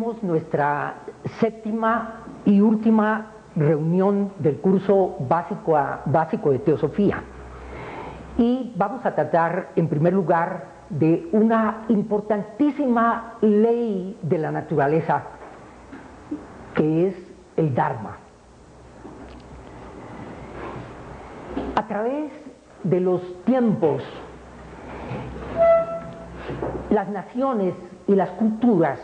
Tenemos nuestra séptima y última reunión del curso básico de Teosofía. Y vamos a tratar, en primer lugar, de una importantísima ley de la naturaleza, que es el Dharma. A través de los tiempos, las naciones y las culturas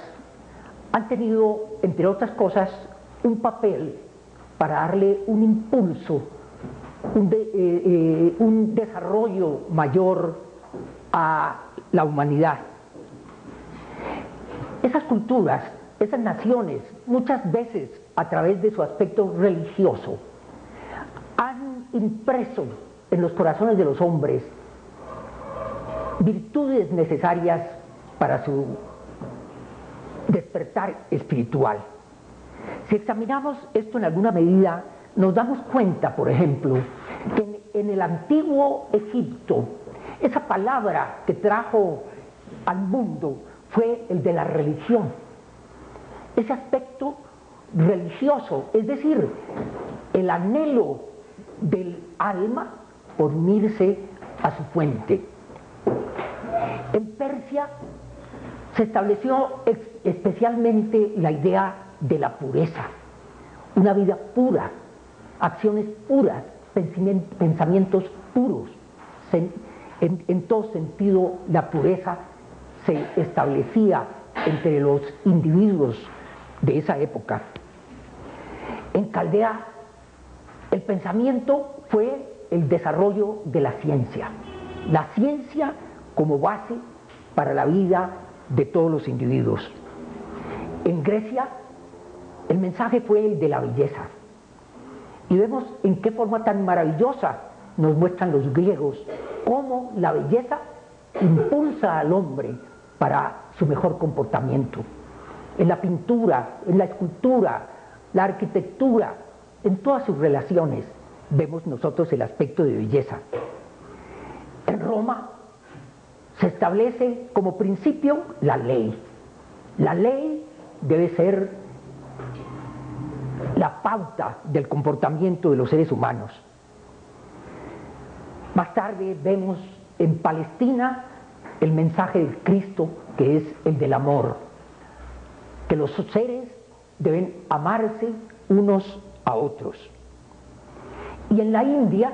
han tenido, entre otras cosas, un papel para darle un impulso, un desarrollo mayor a la humanidad. Esas culturas, esas naciones, muchas veces a través de su aspecto religioso, han impreso en los corazones de los hombres virtudes necesarias para su despertar espiritual. Si examinamos esto en alguna medida, nos damos cuenta, por ejemplo, que en el antiguo Egipto, esa palabra que trajo al mundo fue el de la religión. Ese aspecto religioso, es decir, el anhelo del alma por unirse a su fuente. En Persia se estableció especialmente la idea de la pureza, una vida pura, acciones puras, pensamientos puros. En todo sentido, la pureza se establecía entre los individuos de esa época. En Caldea, el pensamiento fue el desarrollo de la ciencia como base para la vida de todos los individuos. En Grecia, el mensaje fue el de la belleza. Y vemos en qué forma tan maravillosa nos muestran los griegos cómo la belleza impulsa al hombre para su mejor comportamiento. En la pintura, en la escultura, la arquitectura, en todas sus relaciones, vemos nosotros el aspecto de belleza. En Roma se establece como principio la ley. La ley debe ser la pauta del comportamiento de los seres humanos. Más tarde vemos en Palestina el mensaje del Cristo, que es el del amor, que los seres deben amarse unos a otros. Y en la India,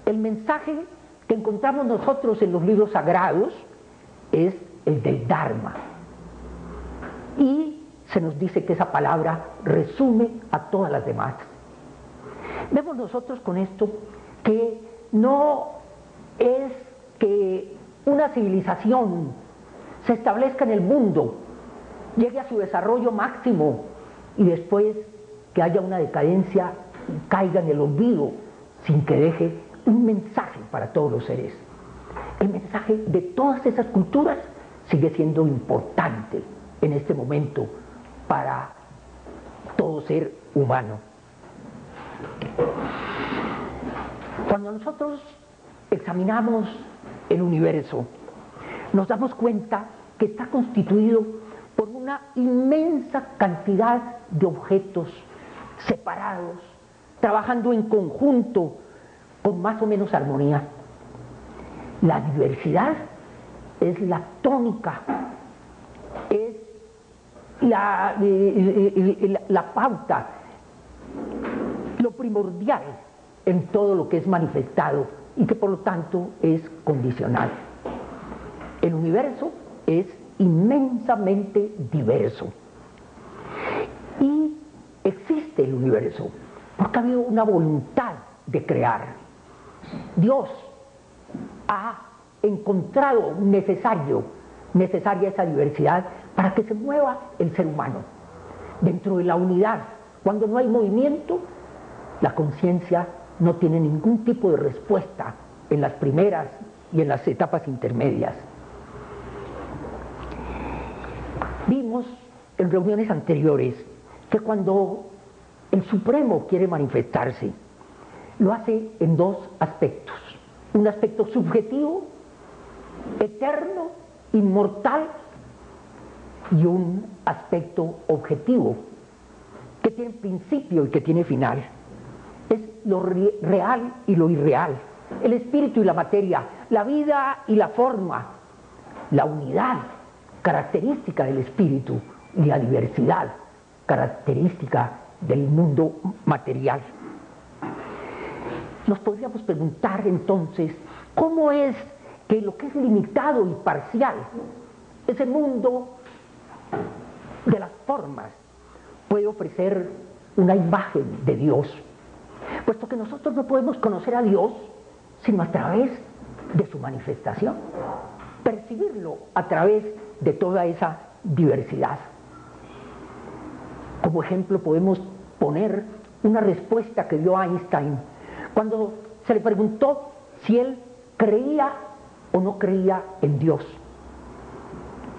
el mensaje que encontramos nosotros en los libros sagrados es el del Dharma. Y se nos dice que esa palabra resume a todas las demás. Vemos nosotros con esto que no es que una civilización se establezca en el mundo, llegue a su desarrollo máximo y después que haya una decadencia y caiga en el olvido sin que deje un mensaje para todos los seres. El mensaje de todas esas culturas sigue siendo importante en este momento para todo ser humano. Cuando nosotros examinamos el universo, nos damos cuenta que está constituido por una inmensa cantidad de objetos separados, trabajando en conjunto con más o menos armonía. La diversidad es la tónica, es la pauta, lo primordial en todo lo que es manifestado y que por lo tanto es condicional. El universo es inmensamente diverso y existe el universo porque ha habido una voluntad de crear. Dios ha encontrado necesaria esa diversidad para que se mueva el ser humano. Dentro de la unidad, cuando no hay movimiento, la conciencia no tiene ningún tipo de respuesta en las primeras y en las etapas intermedias. Vimos en reuniones anteriores que cuando el Supremo quiere manifestarse, lo hace en dos aspectos. Un aspecto subjetivo, eterno, inmortal, y un aspecto objetivo, que tiene principio y que tiene final. Es lo real y lo irreal, el espíritu y la materia, la vida y la forma, la unidad, característica del espíritu, y la diversidad, característica del mundo material. Nos podríamos preguntar entonces, ¿cómo es que lo que es limitado y parcial, ese mundo de las formas, puede ofrecer una imagen de Dios? Puesto que nosotros no podemos conocer a Dios sino a través de su manifestación, percibirlo a través de toda esa diversidad. Como ejemplo podemos poner una respuesta que dio Einstein cuando se le preguntó si él creía o no creía en Dios.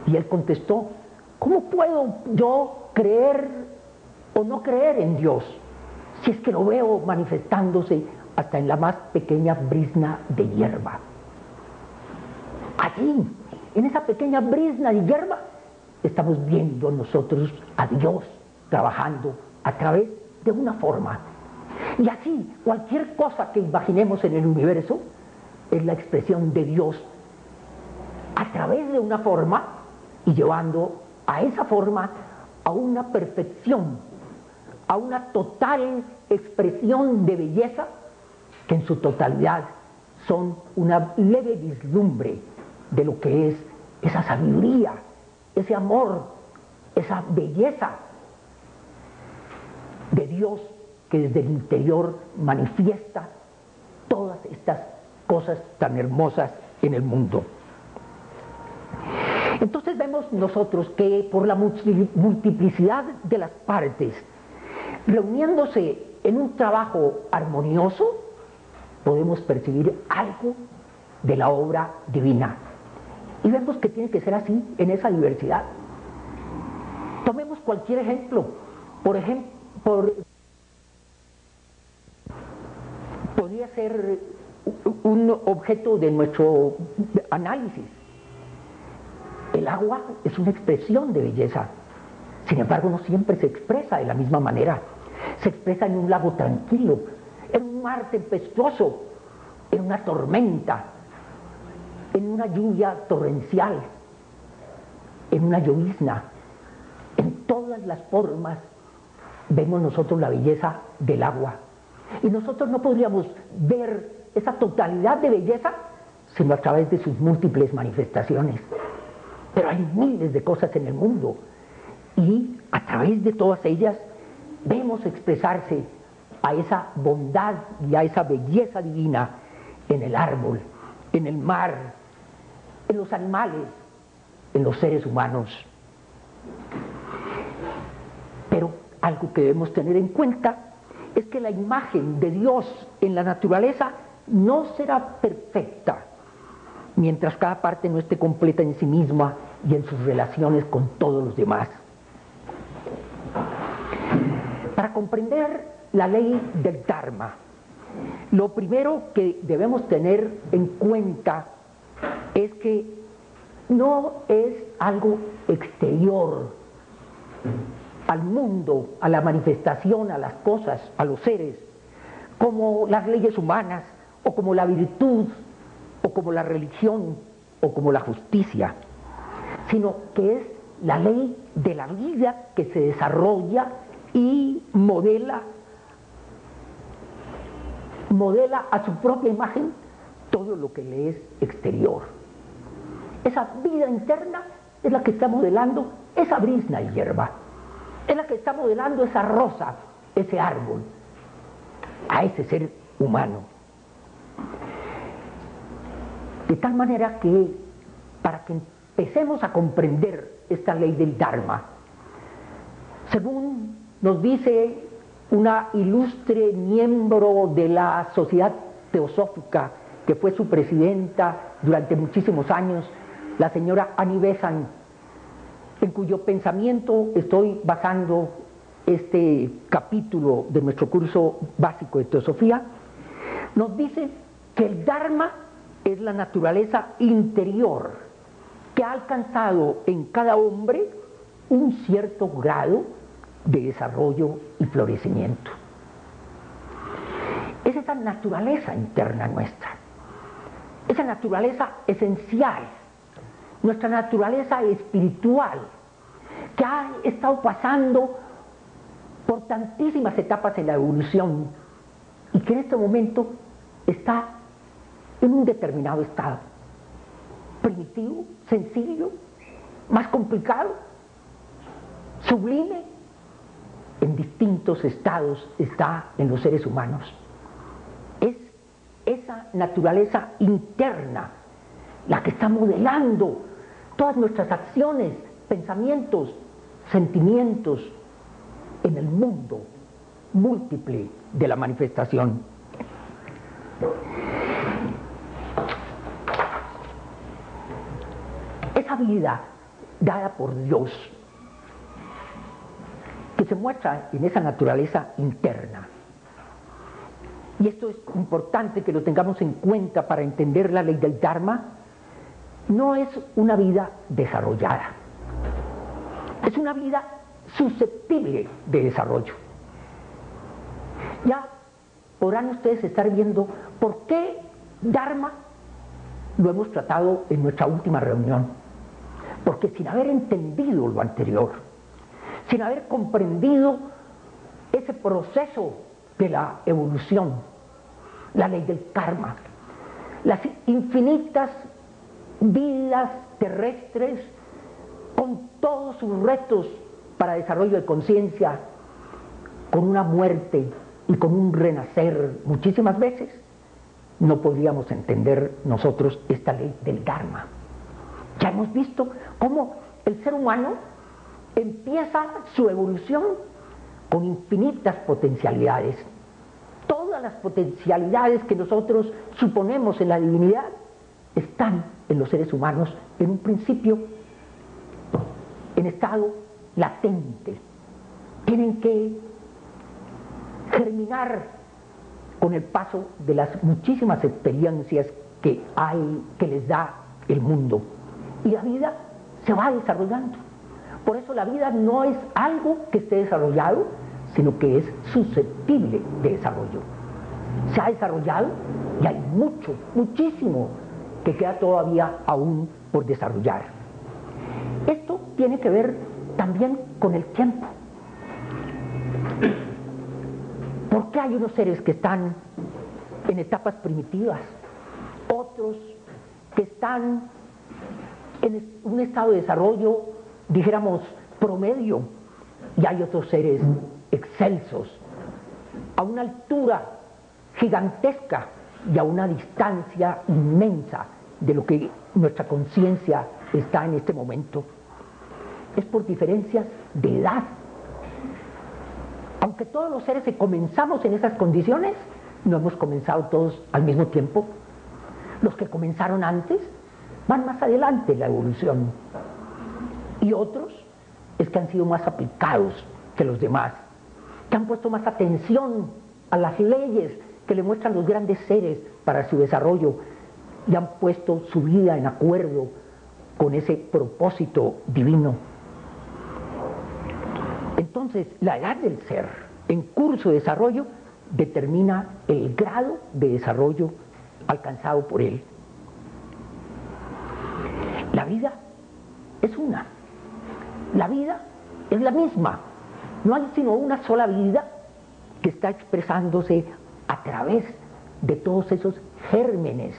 Y él contestó, ¿cómo puedo yo creer o no creer en Dios si es que lo veo manifestándose hasta en la más pequeña brizna de hierba? Allí, en esa pequeña brizna de hierba, estamos viendo nosotros a Dios trabajando a través de una forma. Y así, cualquier cosa que imaginemos en el universo es la expresión de Dios a través de una forma y llevando a esa forma a una perfección, a una total expresión de belleza que en su totalidad son una leve vislumbre de lo que es esa sabiduría, ese amor, esa belleza de Dios que desde el interior manifiesta todas estas cosas tan hermosas en el mundo. Entonces vemos nosotros que por la multiplicidad de las partes, reuniéndose en un trabajo armonioso, podemos percibir algo de la obra divina. Y vemos que tiene que ser así en esa diversidad. Tomemos cualquier ejemplo. Podría ser un objeto de nuestro análisis. El agua es una expresión de belleza. Sin embargo, no siempre se expresa de la misma manera. Se expresa en un lago tranquilo, en un mar tempestuoso, en una tormenta, en una lluvia torrencial, en una llovizna. En todas las formas vemos nosotros la belleza del agua. Y nosotros no podríamos ver esa totalidad de belleza sino a través de sus múltiples manifestaciones. Pero hay miles de cosas en el mundo y a través de todas ellas vemos expresarse a esa bondad y a esa belleza divina en el árbol, en el mar, en los animales, en los seres humanos. Pero algo que debemos tener en cuenta es que la imagen de Dios en la naturaleza no será perfecta mientras cada parte no esté completa en sí misma y en sus relaciones con todos los demás. Para comprender la ley del Dharma, lo primero que debemos tener en cuenta es que no es algo exterior al mundo, a la manifestación, a las cosas, a los seres, como las leyes humanas, o como la virtud, o como la religión, o como la justicia, sino que es la ley de la vida que se desarrolla y modela a su propia imagen todo lo que le es exterior. Esa vida interna es la que está modelando esa brizna y hierba, es la que está modelando esa rosa, ese árbol, a ese ser humano. De tal manera que, para que empecemos a comprender esta ley del Dharma, según nos dice una ilustre miembro de la Sociedad Teosófica, que fue su presidenta durante muchísimos años, la señora Annie Besant, en cuyo pensamiento estoy basando este capítulo de nuestro curso básico de Teosofía, nos dice que el Dharma es la naturaleza interior que ha alcanzado en cada hombre un cierto grado de desarrollo y florecimiento. Es esa naturaleza interna nuestra, esa naturaleza esencial, nuestra naturaleza espiritual, que ha estado pasando por tantísimas etapas en la evolución y que en este momento está en un determinado estado, primitivo, sencillo, más complicado, sublime, en distintos estados está en los seres humanos. Es esa naturaleza interna la que está modelando todas nuestras acciones, pensamientos, sentimientos en el mundo múltiple de la manifestación. Esa vida dada por Dios, que se muestra en esa naturaleza interna. Y esto es importante que lo tengamos en cuenta para entender la ley del Dharma. No es una vida desarrollada, es una vida susceptible de desarrollo. Ya podrán ustedes estar viendo por qué Dharma lo hemos tratado en nuestra última reunión. Porque sin haber entendido lo anterior, sin haber comprendido ese proceso de la evolución, la ley del karma, las infinitas vidas terrestres con todos sus retos para desarrollo de conciencia, con una muerte y con un renacer muchísimas veces, no podríamos entender nosotros esta ley del Dharma. Ya hemos visto cómo el ser humano empieza su evolución con infinitas potencialidades. Todas las potencialidades que nosotros suponemos en la divinidad están en los seres humanos en un principio en estado latente. Tienen que germinar con el paso de las muchísimas experiencias que les da el mundo. Y la vida se va desarrollando. Por eso la vida no es algo que esté desarrollado, sino que es susceptible de desarrollo. Se ha desarrollado y hay mucho, muchísimo que queda todavía aún por desarrollar. Esto tiene que ver también con el tiempo. ¿Por qué hay unos seres que están en etapas primitivas, otros que están en un estado de desarrollo, dijéramos, promedio, y hay otros seres excelsos, a una altura gigantesca y a una distancia inmensa de lo que nuestra conciencia está en este momento? Es por diferencias de edad. Aunque todos los seres que comenzamos en esas condiciones, no hemos comenzado todos al mismo tiempo. Los que comenzaron antes van más adelante en la evolución. Y otros es que han sido más aplicados que los demás, que han puesto más atención a las leyes que le muestran los grandes seres para su desarrollo y han puesto su vida en acuerdo con ese propósito divino. Entonces, la edad del ser en curso de desarrollo determina el grado de desarrollo alcanzado por él. La vida es una. La vida es la misma. No hay sino una sola vida que está expresándose a través de todos esos gérmenes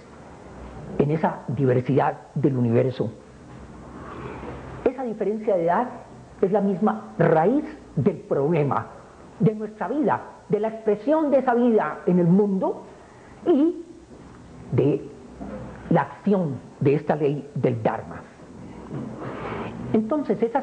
en esa diversidad del universo. Esa diferencia de edad es la misma raíz del problema, de nuestra vida, de la expresión de esa vida en el mundo y de la acción de esta ley del Dharma. Entonces, esa